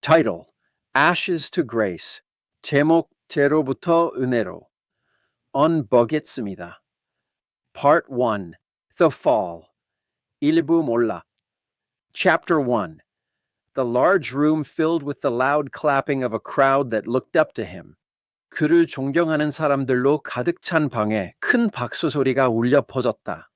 Title: Ashes to Grace. 제목: 죄로부터 은혜로. 언버겠습니다. Part 1. The Fall. 일부 몰락. Chapter 1. The large room filled with the loud clapping of a crowd that looked up to him. 그를 존경하는 사람들로 가득 찬 방에 큰 박수 소리가 울려 퍼졌다.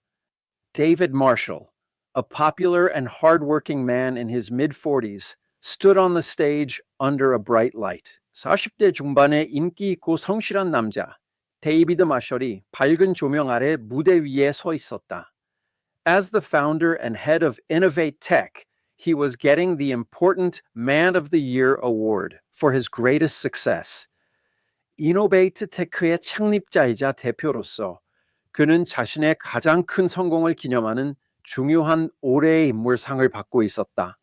David Marshall, a popular and hard-working man in his mid-40s, stood on the stage under a bright light. 40대 중반의 인기 있고 성실한 남자, 데이비드 마셜이 밝은 조명 아래 무대 위에 서 있었다. As the founder and head of Innovate Tech, he was getting the important Man of the Year award for his greatest success. 이노베이트 테크의 창립자이자 대표로서 그는 자신의 가장 큰 성공을 기념하는 중요한 올해의 인물상을 받고 있었다.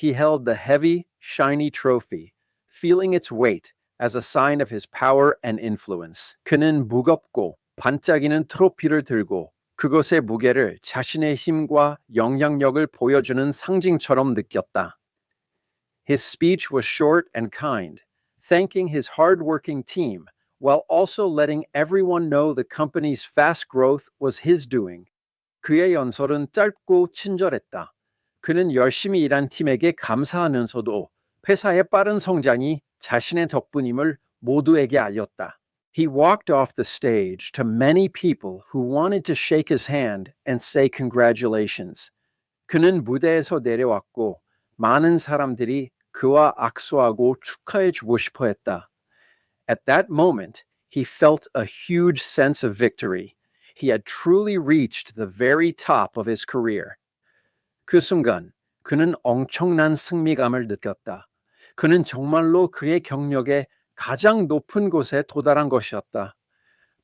He held the heavy, shiny trophy, feeling its weight as a sign of his power and influence. 그는 무겁고 반짝이는 트로피를 들고 그것의 무게를 자신의 힘과 영향력을 보여주는 상징처럼 느꼈다. His speech was short and kind, thanking his hard-working team while also letting everyone know the company's fast growth was his doing. 그의 연설은 짧고 친절했다. 그는 열심히 일한 팀에게 감사하면서도 회사의 빠른 성장이 자신의 덕분임을 모두에게 알렸다. He walked off the stage to many people who wanted to shake his hand and say congratulations. 그는 무대에서 내려왔고 많은 사람들이 그와 악수하고 축하해주고 싶어 했다. At that moment, he felt a huge sense of victory. He had truly reached the very top of his career. 그 순간 그는 엄청난 승리감을 느꼈다. 그는 정말로 그의 경력의 가장 높은 곳에 도달한 것이었다.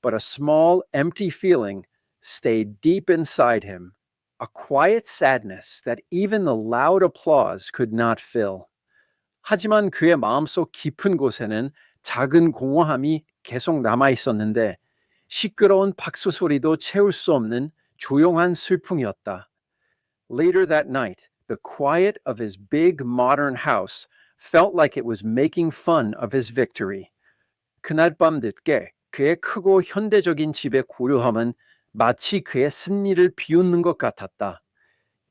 But a small, empty feeling stayed deep inside him, a quiet sadness that even the loud applause could not fill. 하지만 그의 마음속 깊은 곳에는 작은 공허함이 계속 남아 있었는데 시끄러운 박수 소리도 채울 수 없는 조용한 슬픔이었다. Later that night, the quiet of his big modern house felt like it was making fun of his victory. 그날 밤 늦게 그의 크고 현대적인 집의 고요함은 마치 그의 승리를 비웃는 것 같았다.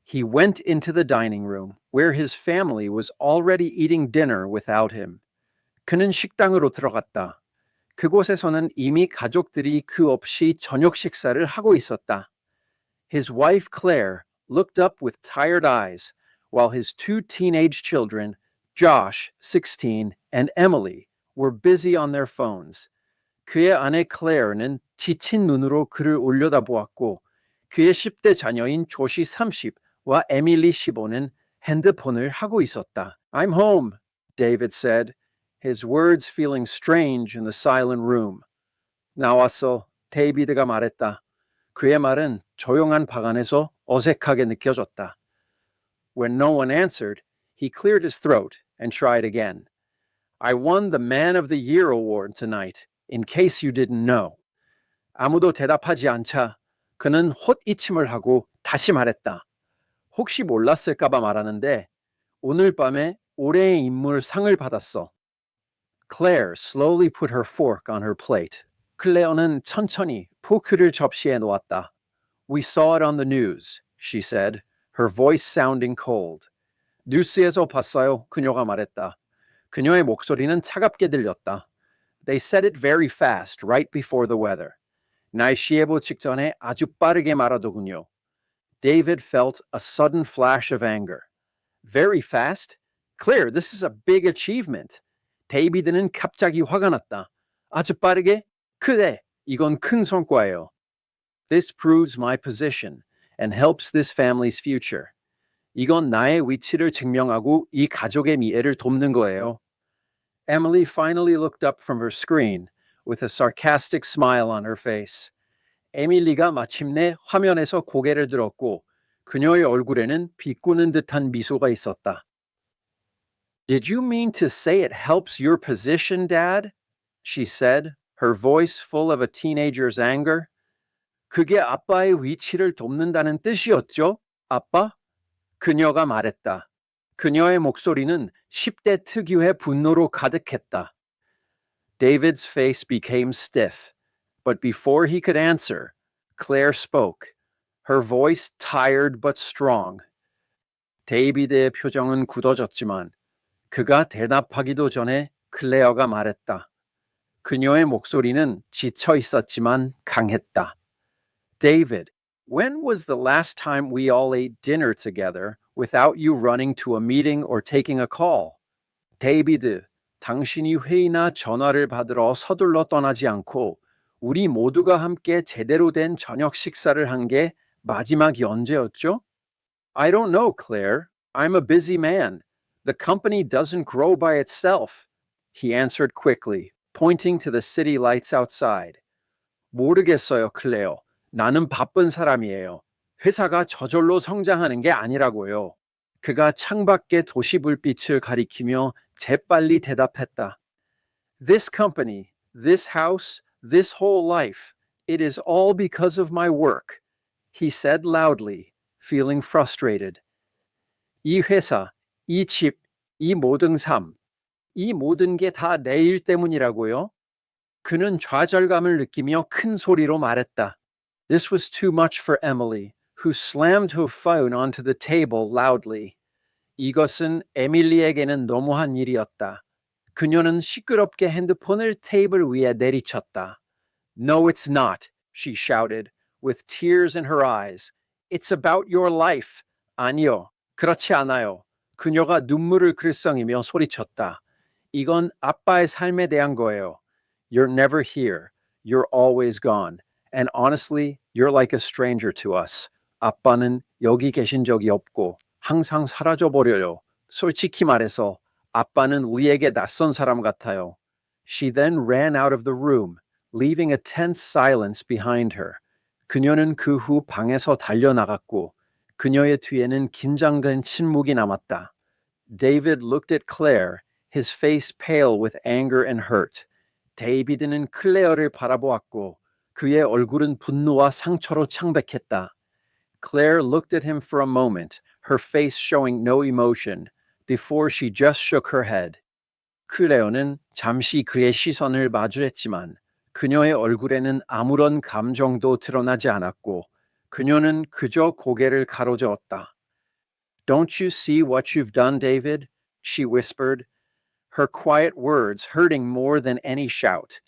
He went into the dining room, where his family was already eating dinner without him. 그는 식당으로 들어갔다. 그곳에서는 이미 가족들이 그 없이 저녁 식사를 하고 있었다. His wife Claire looked up with tired eyes, while his two teenage children, Josh, 16, and Emily, were busy on their phones. 그의 아내 클레어는 지친 눈으로 그를 올려다보았고 그의 10대 자녀인 조시 30와 에밀리 15는 핸드폰을 하고 있었다. I'm home, David said, his words feeling strange in the silent room. 나왔어, 데이비드가 말했다. 그의 말은 조용한 방 안에서 어색하게 느껴졌다. When no one answered, he cleared his throat and tried again. I won the Man of the Year award tonight, in case you didn't know. 아무도 대답하지 않자 그는 헛이침을 하고 다시 말했다. 혹시 몰랐을까봐 말하는데 오늘 밤에 올해의 인물 상을 받았어. Claire slowly put her fork on her plate. 클레어는 천천히 포크를 접시에 놓았다. We saw it on the news, she said, her voice sounding cold. 뉴스에서 봤어요, 그녀가 말했다. 그녀의 목소리는 차갑게 들렸다. They said it very fast, right before the weather. 날씨 예보 직전에 아주 빠르게 말하더군요. David felt a sudden flash of anger. Very fast? Claire, this is a big achievement. 데이비드는 갑자기 화가 났다. 아주 빠르게? 그래, 이건 큰 성과예요. This proves my position and helps this family's future. 이건 나의 위치를 증명하고 이 가족의 미래를 돕는 거예요. Emily finally looked up from her screen with a sarcastic smile on her face. 에밀리가 마침내 화면에서 고개를 들었고 그녀의 얼굴에는 비꼬는 듯한 미소가 있었다. Did you mean to say it helps your position, Dad? She said, her voice full of a teenager's anger. 그게 아빠의 위치를 돕는다는 뜻이었죠, 아빠? 그녀가 말했다. 그녀의 목소리는 10대 특유의 분노로 가득했다. David's face became stiff, but before he could answer, Claire spoke, her voice tired but strong. 데이비드의 표정은 굳어졌지만 그가 대답하기도 전에 클레어가 말했다. 그녀의 목소리는 지쳐 있었지만 강했다. David, when was the last time we all ate dinner together without you running to a meeting or taking a call? 데이비드, 당신이 회의나 전화를 받으러 서둘러 떠나지 않고 우리 모두가 함께 제대로 된 저녁 식사를 한 게 마지막이 언제였죠? I don't know, Claire. I'm a busy man. The company doesn't grow by itself. He answered quickly, pointing to the city lights outside. 모르겠어요, 클레어. 나는 바쁜 사람이에요. 회사가 저절로 성장하는 게 아니라고요. 그가 창밖의 도시 불빛을 가리키며 재빨리 대답했다. This company, this house, this whole life, it is all because of my work, he said loudly, feeling frustrated. 이 회사, 이 집, 이 모든 삶, 이 모든 게 다 내 일 때문이라고요? 그는 좌절감을 느끼며 큰 소리로 말했다. This was too much for Emily, who slammed her phone onto the table loudly. 이것은 에밀리에게는 너무한 일이었다. 그녀는 시끄럽게 핸드폰을 테이블 위에 내리쳤다. No, it's not, she shouted, with tears in her eyes. It's about your life. 아니요, 그렇지 않아요. 그녀가 눈물을 글썽이며 소리쳤다. 이건 아빠의 삶에 대한 거예요. You're never here. You're always gone. And honestly, you're like a stranger to us. 아빠는 여기 계신 적이 없고 항상 사라져 버려요. 솔직히 말해서 아빠는 우리에게 낯선 사람 같아요. She then ran out of the room, leaving a tense silence behind her. 그녀는 그 후 방에서 달려나갔고 그녀의 뒤에는 긴장된 침묵이 남았다. David looked at Claire, his face pale with anger and hurt. 데이비드는 클레어를 바라보았고 그의 얼굴은 분노와 상처로 창백했다. Claire looked at him for a moment, her face showing no emotion, before she just shook her head. 클레어는 잠시 그의 시선을 마주했지만 그녀의 얼굴에는 아무런 감정도 드러나지 않았고 그녀는 그저 고개를 가로저었다. Don't you see what you've done, David? She whispered, her quiet words hurting more than any shout.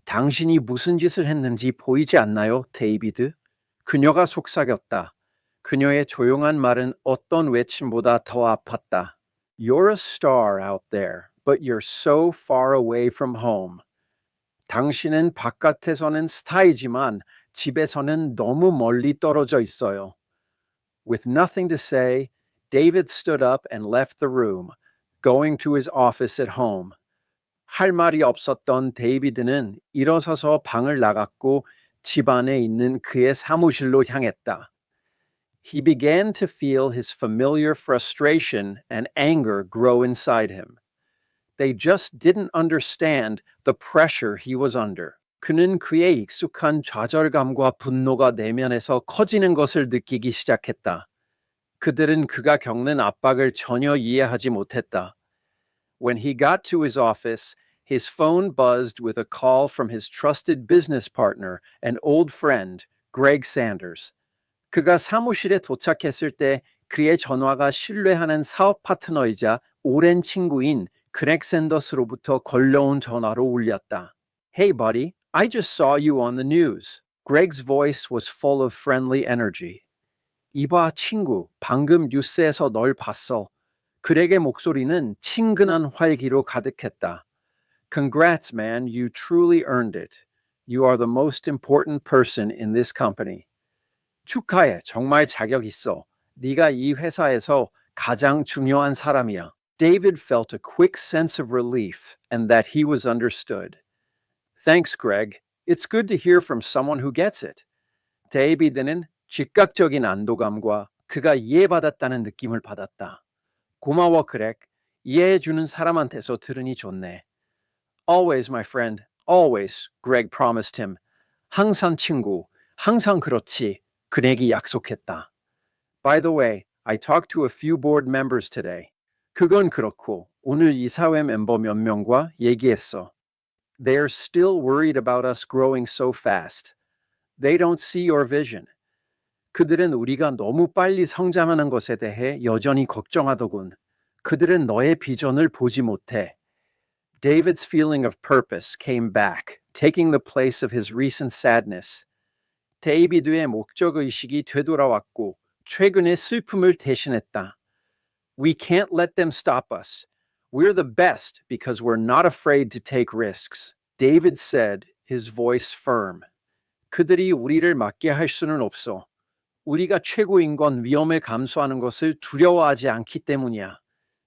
당신이 무슨 짓을 했는지 보이지 않나요, 데이비드? 그녀가 속삭였다. 그녀의 조용한 말은 어떤 외침보다 더 아팠다. You're a star out there, but you're so far away from home. 당신은 바깥에서는 스타이지만 집에서는 너무 멀리 떨어져 있어요. With nothing to say, David stood up and left the room, going to his office at home. 할 말이 없었던 데이비드는 일어서서 방을 나갔고 집 안에 있는 그의 사무실로 향했다. He began to feel his familiar frustration and anger grow inside him. They just didn't understand the pressure he was under. 그는 그의 익숙한 좌절감과 분노가 내면에서 커지는 것을 느끼기 시작했다. 그들은 그가 겪는 압박을 전혀 이해하지 못했다. When he got to his office, his phone buzzed with a call from his trusted business partner and old friend, Greg Sanders. 그가 사무실에 도착했을 때 그의 전화가 신뢰하는 사업 파트너이자 오랜 친구인 그렉 샌더스로부터 걸려온 전화로 울렸다. Hey buddy, I just saw you on the news. Greg's voice was full of friendly energy. 이봐 친구, 방금 뉴스에서 널 봤어. 그렉의 목소리는 친근한 활기로 가득했다. Congrats, man, you truly earned it. You are the most important person in this company. 축하해, 정말 자격 있어. 네가 이 회사에서 가장 중요한 사람이야. David felt a quick sense of relief and that he was understood. Thanks, Greg. It's good to hear from someone who gets it. 데이비드는 즉각적인 안도감과 그가 이해받았다는 느낌을 받았다. 고마워, 그렉. 이해해주는 사람한테서 들으니 좋네. Always, my friend. Always, Greg promised him. 항상 친구. 항상 그렇지. 그렉이 약속했다. By the way, I talked to a few board members today. 그건 그렇고 오늘 이사회 멤버 몇 명과 얘기했어. They're still worried about us growing so fast. They don't see your vision. 그들은 우리가 너무 빨리 성장하는 것에 대해 여전히 걱정하더군. 그들은 너의 비전을 보지 못해. David's feeling of purpose came back, taking the place of his recent sadness. 데이비드의 목적의식이 되돌아왔고 최근의 슬픔을 대신했다. We can't let them stop us. We're the best because we're not afraid to take risks. David said, his voice firm. 그들이 우리를 막게 할 수는 없어. 우리가 최고인 건 위험을 감수하는 것을 두려워하지 않기 때문이야.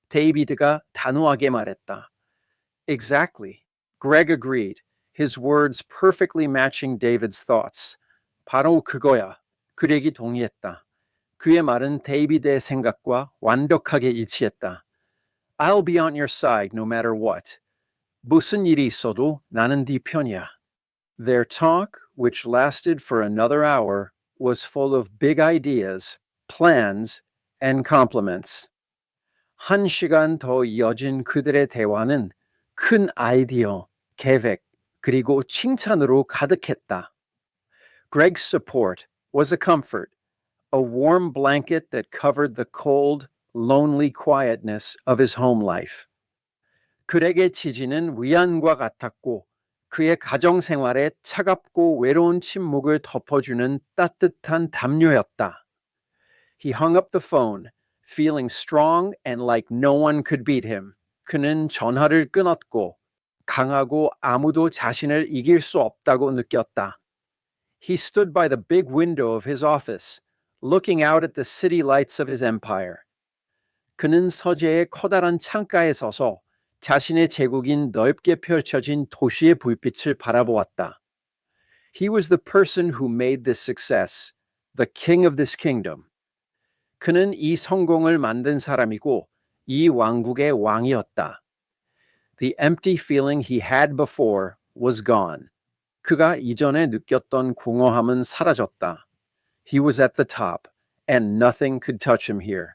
데이비드가 단호하게 말했다. Exactly. Greg agreed, his words perfectly matching David's thoughts. 바로 그거야. 그렉이 동의했다. 그의 말은 데이비드의 생각과 완벽하게 일치했다. I'll be on your side no matter what. 무슨 일이 있어도 나는 네 편이야. Their talk, which lasted for another hour, was full of big ideas, plans, and compliments. 1시간 더 이어진 그들의 대화는 큰 아이디어, 계획, 그리고 칭찬으로 가득했다. Greg's support was a comfort, a warm blanket that covered the cold, lonely quietness of his home life. 그렉의 지지는 위안과 같았고 그의 가정 생활에 차갑고 외로운 침묵을 덮어주는 따뜻한 담요였다. He hung up the phone, feeling strong and like no one could beat him. 그는 전화를 끊었고 강하고 아무도 자신을 이길 수 없다고 느꼈다. He stood by the big window of his office, looking out at the city lights of his empire. 그는 서재의 커다란 창가에 서서 자신의 제국인 넓게 펼쳐진 도시의 불빛을 바라보았다. He was the person who made this success, the king of this kingdom. 그는 이 성공을 만든 사람이고 이 왕국의 왕이었다. The empty feeling he had before was gone. 그가 이전에 느꼈던 공허함은 사라졌다. He was at the top, and nothing could touch him here.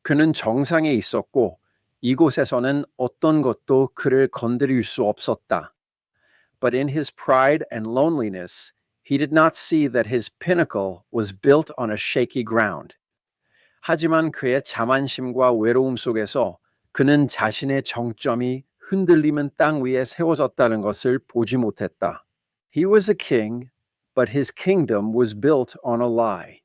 그는 정상에 있었고 이곳에서는 어떤 것도 그를 건드릴 수 없었다. But in his pride and loneliness, he did not see that his pinnacle was built on a shaky ground. 하지만 그의 자만심과 외로움 속에서 그는 자신의 정점이 흔들리는 땅 위에 세워졌다는 것을 보지 못했다. He was a king, but his kingdom was built on a lie.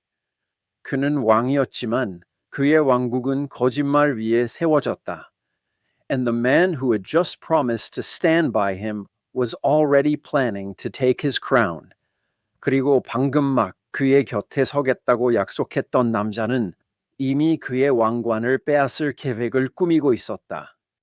그는 왕이었지만 그의 왕국은 거짓말 위에 세워졌다. And the man who had just promised to stand by him was already planning to take his crown. 그리고 방금 막 그의 곁에 서겠다고 약속했던 남자는 이미 그의 왕관을 빼앗을 계획을 꾸미고 있었다.